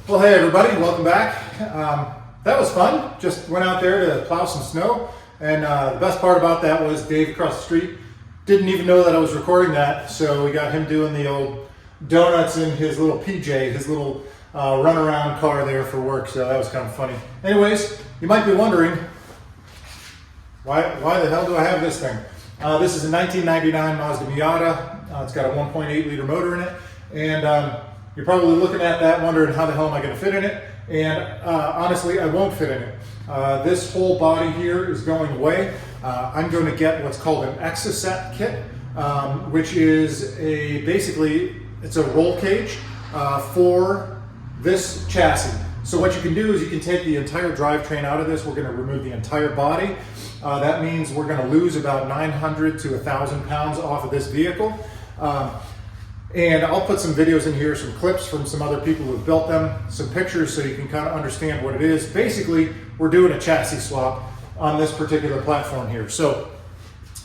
Well, hey everybody, welcome back. That was fun. Just went out there to plow some snow, and the best part about that was Dave across the street didn't even know that I was recording that, so we got him doing the old donuts in his little PJ, his little runaround car there for work, so that was kind of funny. Anyways, you might be wondering, why the hell do I have this thing? This is a 1999 Mazda Miata. It's got a 1.8 liter motor in it, and you're probably looking at that wondering how the hell am I going to fit in it, and honestly I won't fit in it. This whole body here is going away. I'm going to get what's called an Exocet kit, which is basically it's a roll cage for this chassis. So what you can do is you can take the entire drivetrain out of this. We're going to remove the entire body. That means we're going to lose about 900 to 1,000 pounds off of this vehicle. And I'll put some videos in here, some clips from some other people who've built them, some pictures so you can kind of understand what it is. Basically, we're doing a chassis swap on this particular platform here. So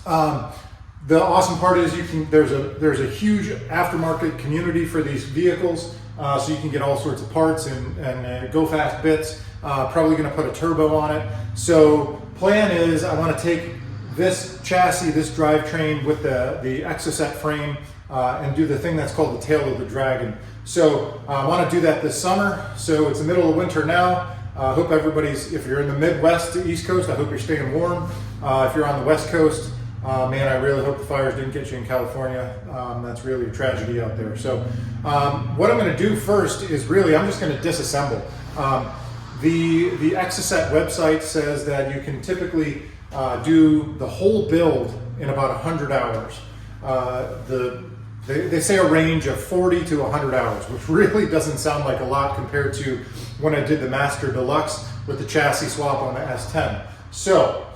the awesome part is there's a huge aftermarket community for these vehicles, so you can get all sorts of parts and go fast bits. Probably going to put a turbo on it. So plan is I want to take this chassis, this drivetrain with the Exocet frame, and do the thing that's called the tail of the dragon. So I want to do that this summer. So it's the middle of winter now. I hope everybody's, if you're in the Midwest to East Coast, I hope you're staying warm. If you're on the West Coast, man, I really hope the fires didn't get you in California. That's really a tragedy out there. So what I'm going to do first is I'm just going to disassemble. The Exocet website says that you can typically do the whole build in about 100 hours. They say a range of 40 to 100 hours, which really doesn't sound like a lot compared to when I did the Master Deluxe with the chassis swap on the S10. So,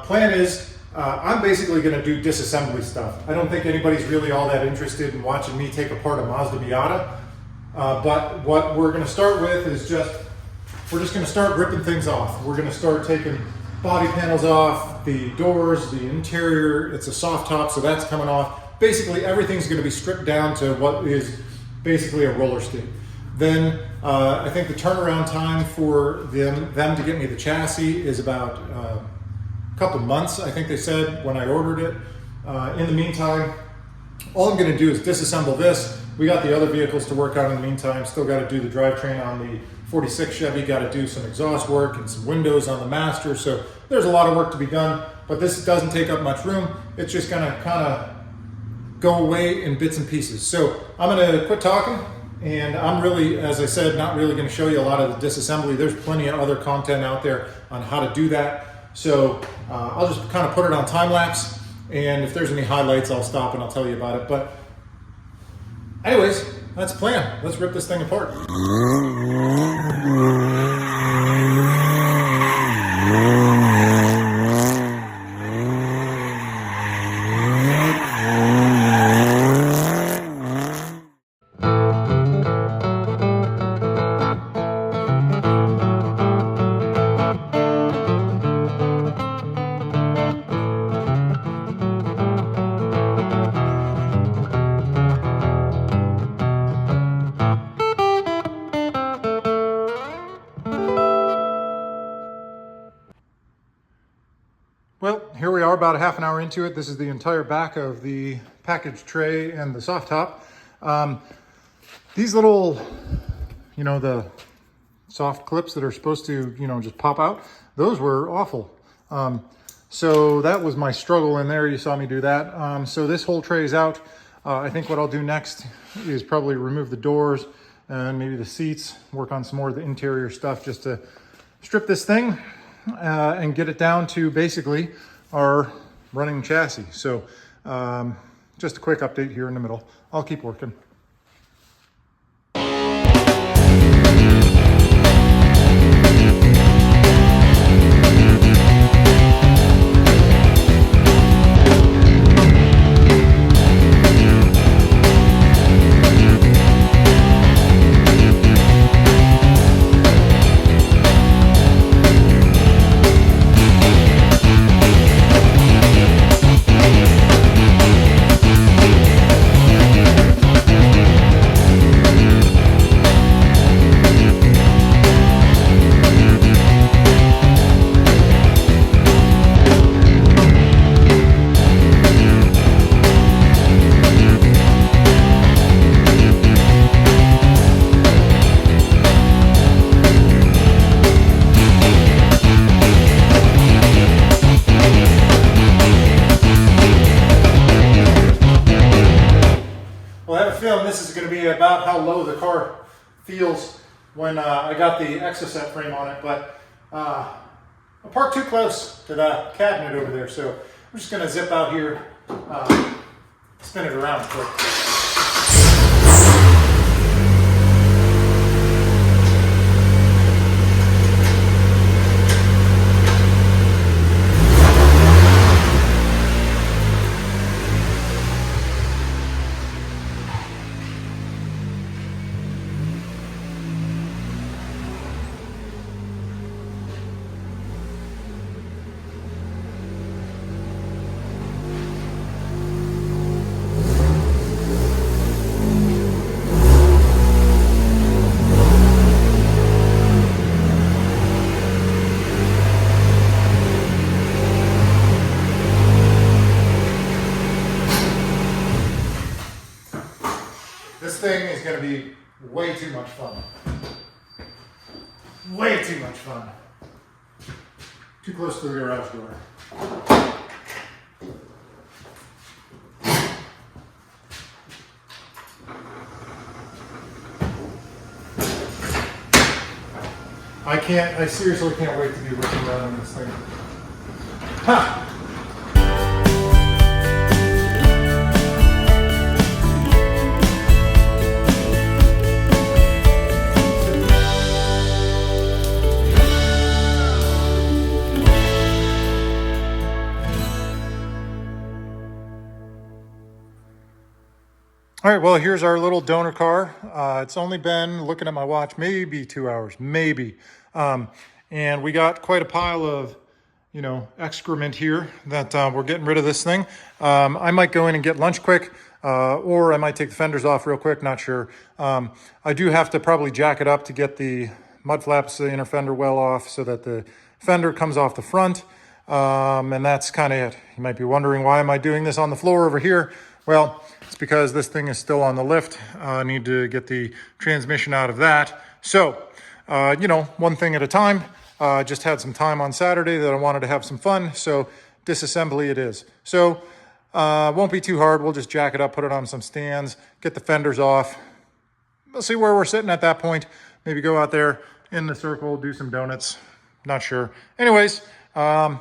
plan is, I'm basically going to do disassembly stuff. I don't think anybody's really all that interested in watching me take apart a Mazda Miata, but what we're going to start with is we're just going to start ripping things off. We're going to start taking body panels off, the doors, the interior. It's a soft top, so that's coming off. Basically, everything's going to be stripped down to what is basically a roller skate. Then I think the turnaround time for them to get me the chassis is about a couple months, I think they said when I ordered it. In the meantime, all I'm going to do is disassemble this. We got the other vehicles to work on in the meantime. Still got to do the drivetrain on the 46 Chevy, got to do some exhaust work and some windows on the Master. So there's a lot of work to be done, but this doesn't take up much room. It's just going to kind of go away in bits and pieces. So I'm going to quit talking, and I'm really, as I said, not really going to show you a lot of the disassembly. There's plenty of other content out there on how to do that. So I'll just kind of put it on time lapse, and if there's any highlights, I'll stop and I'll tell you about it. But anyways, that's the plan. Let's rip this thing apart. Well, here we are about a half an hour into it. This is the entire back of the package tray and the soft top. These little, the soft clips that are supposed to, just pop out, those were awful. So that was my struggle in there. You saw me do that. So this whole tray is out. I think what I'll do next is probably remove the doors and maybe the seats, work on some more of the interior stuff just to strip this thing. And get it down to basically our running chassis. So just a quick update here in the middle. I'll keep working. have a feeling this is going to be about how low the car feels when I got the Exocet frame on it, but I parked too close to that cabinet over there, so I'm just going to zip out here, spin it around quick. This thing is going to be way too much fun. Way too much fun. Too close to the garage door. I seriously can't wait to be looking around on this thing. Ha! All right, well, here's our little donor car. It's only been, looking at my watch, maybe 2 hours, maybe. And we got quite a pile of, excrement here that we're getting rid of this thing. I might go in and get lunch quick, or I might take the fenders off real quick, not sure. I do have to probably jack it up to get the mud flaps, the inner fender well off so that the fender comes off the front. And that's kind of it. You might be wondering, why am I doing this on the floor over here? Well, it's because this thing is still on the lift. I need to get the transmission out of that. So, one thing at a time. Just had some time on Saturday that I wanted to have some fun. So disassembly it is. So won't be too hard. We'll just jack it up, put it on some stands, get the fenders off. We'll see where we're sitting at that point. Maybe go out there in the circle, do some donuts. Not sure. Anyways, yeah,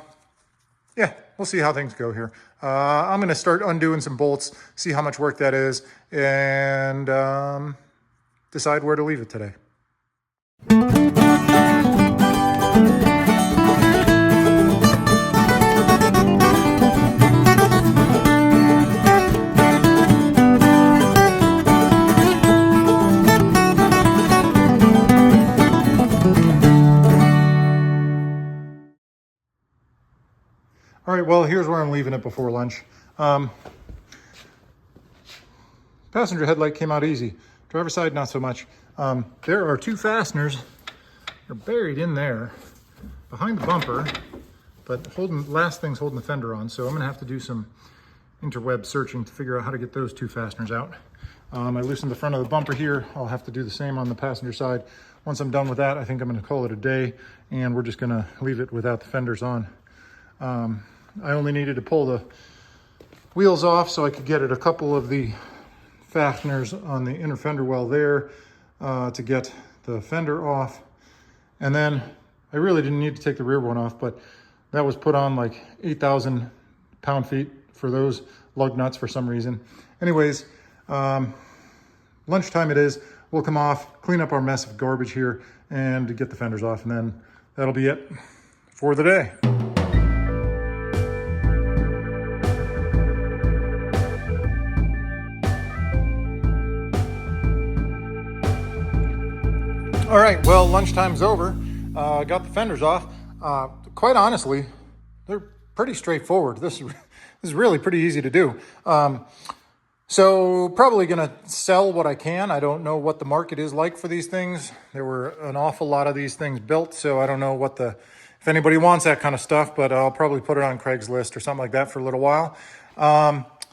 we'll see how things go here. I'm going to start undoing some bolts, see how much work that is, and decide where to leave it today. All right, well, here's where I'm leaving it before lunch. Passenger headlight came out easy. Driver's side, not so much. There are two fasteners. They're buried in there behind the bumper, but last thing's holding the fender on. So I'm gonna have to do some interweb searching to figure out how to get those two fasteners out. I loosened the front of the bumper here. I'll have to do the same on the passenger side. Once I'm done with that, I think I'm gonna call it a day, and we're just gonna leave it without the fenders on. I only needed to pull the wheels off so I could get at a couple of the fasteners on the inner fender well there to get the fender off. And then I really didn't need to take the rear one off, but that was put on like 8,000 pound-feet for those lug nuts for some reason. Anyways, lunchtime it is. We'll come off, clean up our mess of garbage here, and get the fenders off, and then that'll be it for the day. All right, well, lunchtime's over. Got the fenders off. Quite honestly, they're pretty straightforward. This is really pretty easy to do. So probably gonna sell what I can. I don't know what the market is like for these things. There were an awful lot of these things built, so I don't know if anybody wants that kind of stuff, but I'll probably put it on Craigslist or something like that for a little while.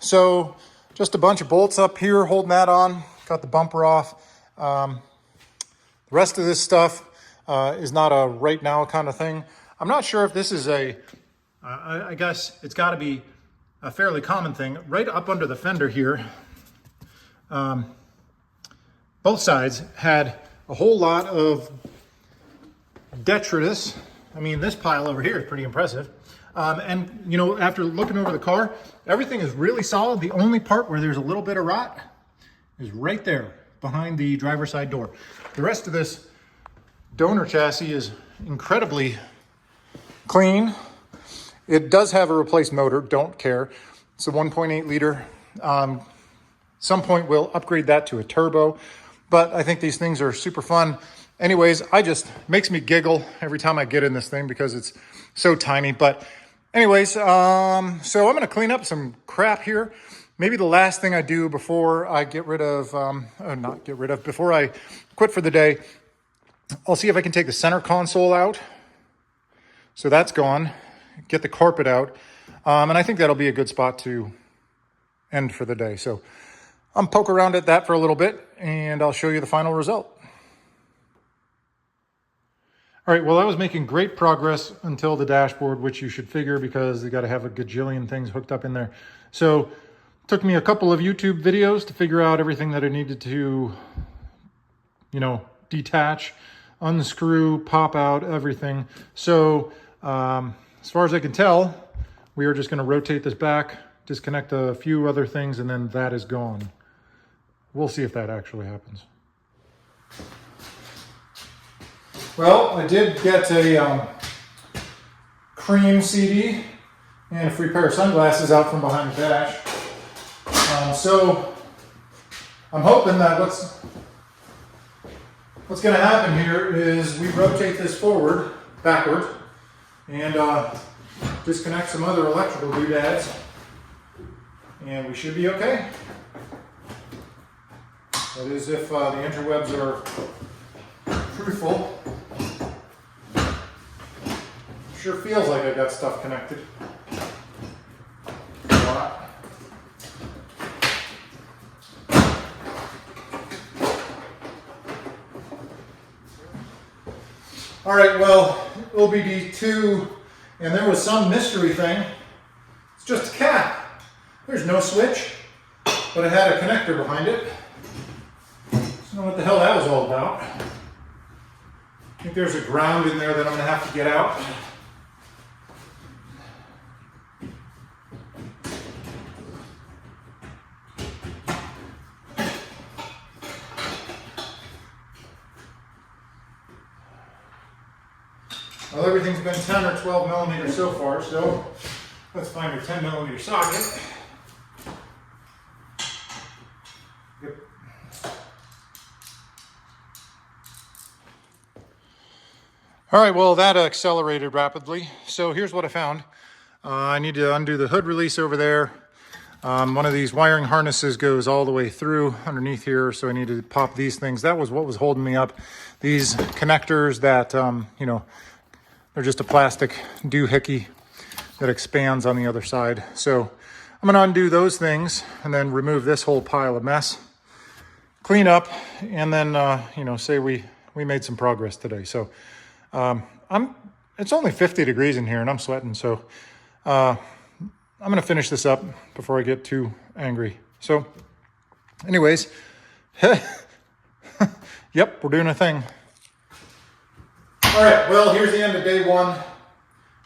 So just a bunch of bolts up here holding that on. Got the bumper off. The rest of this stuff is not a right now kind of thing. I'm not sure if this is I guess it's got to be a fairly common thing. Right up under the fender here, both sides had a whole lot of detritus. I mean, this pile over here is pretty impressive. And you know, after looking over the car, everything is really solid. The only part where there's a little bit of rot is right there behind the driver's side door. The rest of this donor chassis is incredibly clean. It does have a replaced motor, don't care. It's a 1.8 liter. Some point we'll upgrade that to a turbo, but I think these things are super fun. Anyways, makes me giggle every time I get in this thing because it's so tiny. But anyways, so I'm gonna clean up some crap here. Maybe the last thing I do before I before I quit for the day, I'll see if I can take the center console out. So that's gone. Get the carpet out. And I think that'll be a good spot to end for the day. So I'm poke around at that for a little bit and I'll show you the final result. All right, well, I was making great progress until the dashboard, which you should figure because they got to have a gajillion things hooked up in there. So it took me a couple of YouTube videos to figure out everything that I needed to, you know, detach, unscrew, pop out, everything. So as far as I can tell, we are just going to rotate this back, disconnect a few other things, and then that is gone. We'll see if that actually happens. Well, I did get a cream CD and a free pair of sunglasses out from behind the dash. So I'm hoping that what's going to happen here is we rotate this backward, and disconnect some other electrical doodads, and we should be okay. That is if the interwebs are truthful. Sure feels like I got stuff connected. A lot. All right, well, OBD2, and there was some mystery thing. It's just a cap. There's no switch, but it had a connector behind it. I don't know what the hell that was all about. I think there's a ground in there that I'm going to have to get out. Well, everything's been 10 or 12 millimeters so far, so let's find a 10 millimeter socket. Yep. All right, well, that accelerated rapidly. So here's what I found. I need to undo the hood release over there. One of these wiring harnesses goes all the way through underneath here, so I need to pop these things. That was what was holding me up. These connectors that, you know, they're just a plastic doohickey that expands on the other side. So I'm going to undo those things and then remove this whole pile of mess, clean up, and then, you know, say we made some progress today. So it's only 50 degrees in here and I'm sweating. So I'm going to finish this up before I get too angry. So anyways, yep, we're doing a thing. All right, well, here's the end of day one.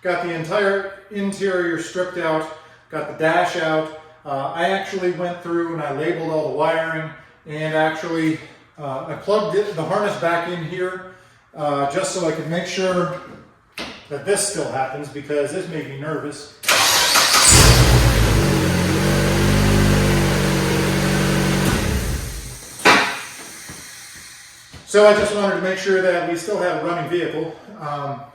Got the entire interior stripped out, got the dash out. I actually went through and I labeled all the wiring, and actually I plugged the harness back in here just so I could make sure that this still happens, because this made me nervous. So I just wanted to make sure that we still have a running vehicle.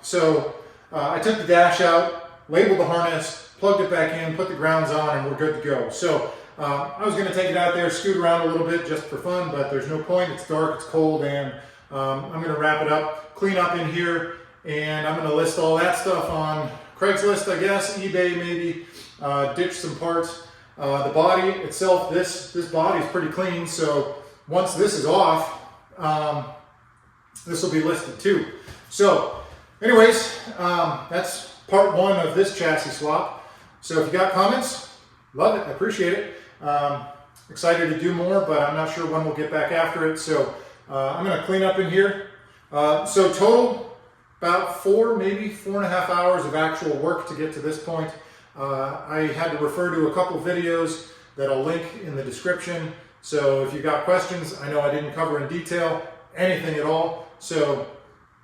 So I took the dash out, labeled the harness, plugged it back in, put the grounds on, and we're good to go. So I was going to take it out there, scoot around a little bit just for fun, but there's no point. It's dark, it's cold, and I'm going to wrap it up, clean up in here, and I'm going to list all that stuff on Craigslist, I guess, eBay maybe, ditch some parts. The body itself, this body is pretty clean, so once this is off, this will be listed too. So anyways, that's part one of this chassis swap. So if you got comments, love it, I appreciate it. Excited to do more, but I'm not sure when we'll get back after it. So I'm going to clean up in here. So total, about 4, maybe 4.5 hours of actual work to get to this point. I had to refer to a couple videos that I'll link in the description. So if you've got questions, I know I didn't cover in detail anything at all. So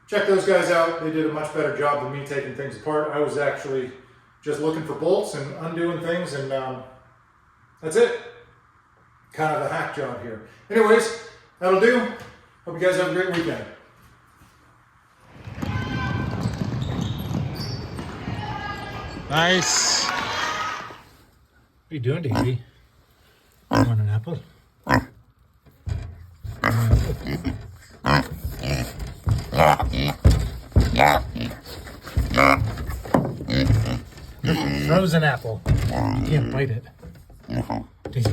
check those guys out. They did a much better job than me taking things apart. I was actually just looking for bolts and undoing things, and that's it. Kind of a hack job here. Anyways, that'll do. Hope you guys have a great weekend. Nice. What are you doing, Daisy? You want an apple? Frozen apple. You can't bite it. Daisy.